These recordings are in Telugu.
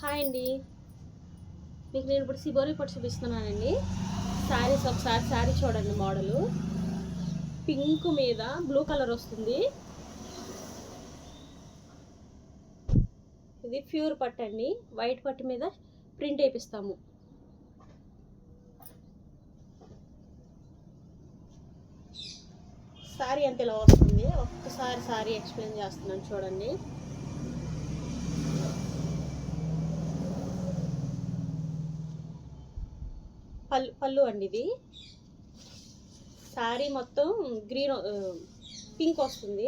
హాయ్ అండి. మీకు నేను ఇప్పుడు సిబోరి పట్టు చూపిస్తున్నానండి. శారీస్ ఒకసారి శారీ చూడండి. మోడలు పింక్ మీద బ్లూ కలర్ వస్తుంది. ఇది ప్యూర్ పట్టు అండి. వైట్ పట్టు మీద ప్రింట్ వేపిస్తాము. శారీ అంత ఇలా వస్తుంది. ఒక్కసారి శారీ ఎక్స్ప్లెయిన్ చేస్తున్నాను చూడండి. పళ్ళు అండి. ఇది శారీ మొత్తం గ్రీన్ పింక్ వస్తుంది.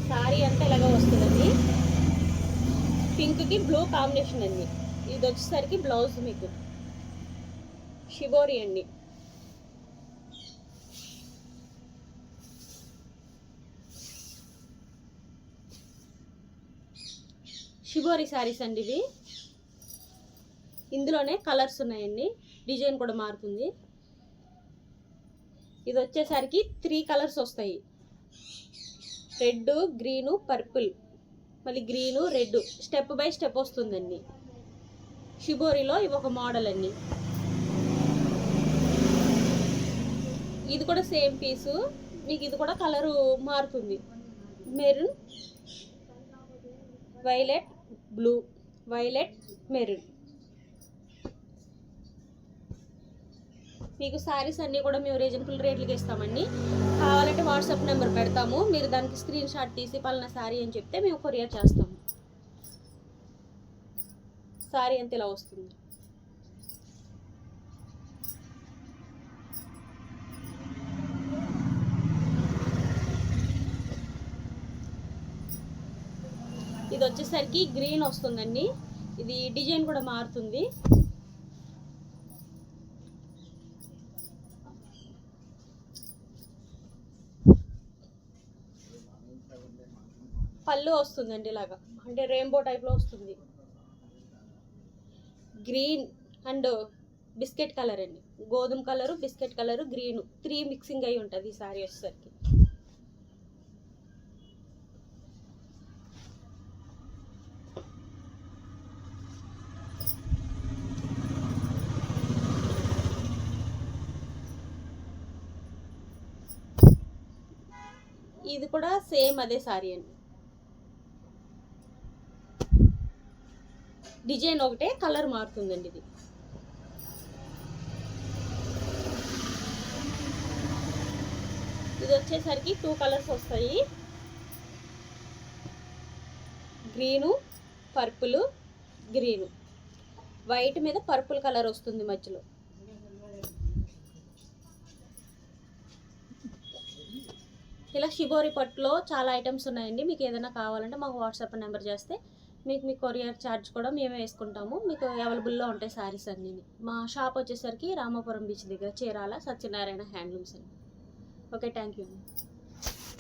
శారీ అంతా ఇలాగా వస్తుందండి. పింక్కి బ్లూ కాంబినేషన్ అండి. ఇది వచ్చేసరికి బ్లౌజ్ మీకు షిబోరి అండి. షిబోరి శారీస్ అండి ఇవి. ఇందులోనే కలర్స్ ఉన్నాయండి. డిజైన్ కూడా మారుతుంది. ఇది వచ్చేసరికి 3 కలర్స్ వస్తాయి. రెడ్, గ్రీను, పర్పుల్, మళ్ళీ green, red step by step వస్తుందండి. షిబోరిలో ఇవి ఒక మోడల్ అండి. ఇది కూడా సేమ్ పీసు. మీకు ఇది కూడా కలరు మారుతుంది. Maroon, violet, blue, violet, maroon. మీకు శారీస్ అన్నీ కూడా మేము రీజనబుల్ రేట్లకి ఇస్తామండి. కావాలంటే వాట్సాప్ నెంబర్ పెడతాము. మీరు దానికి స్క్రీన్ షాట్ తీసి పలానా శారీ అని చెప్తే మేము కొరియర్ చేస్తాము. శారీ అంత ఇలా వస్తుంది. ఇది వచ్చేసరికి గ్రీన్ వస్తుందండి. ఇది డిజైన్ కూడా మారుతుంది. పళ్ళు వస్తుందండి ఇలాగా, అంటే రెయిన్బో టైప్లో వస్తుంది. గ్రీన్ అండ్ బిస్కెట్ కలర్ అండి. గోధుమ colour, biscuit colour, green 3 mixing అయి ఉంటుంది ఈ శారీ వచ్చేసరికి. ఇది కూడా సేమ్ అదే శారీ అండి. డిజైన్ ఒకటే, కలర్ మారుతుందండి. ఇది వచ్చేసరికి 2 కలర్స్ వస్తాయి. గ్రీను, పర్పుల్, గ్రీను, వైట్ మీద పర్పుల్ కలర్ వస్తుంది మధ్యలో. ఇలా షిబోరి పట్టులో చాలా ఐటమ్స్ ఉన్నాయండి. మీకు ఏదైనా కావాలంటే మాకు వాట్సాప్ నెంబర్ చేస్తే మీకు కొరియర్ ఛార్జ్ కూడా మేమే వేసుకుంటాము. మీకు అవైలబుల్లో ఉంటాయి శారీస్ అన్నీ. మా షాప్ వచ్చేసరికి రామాపురం బీచ్ దగ్గర, చీరాల సత్యనారాయణ హ్యాండ్లూమ్స్ అండి. Okay, thank you.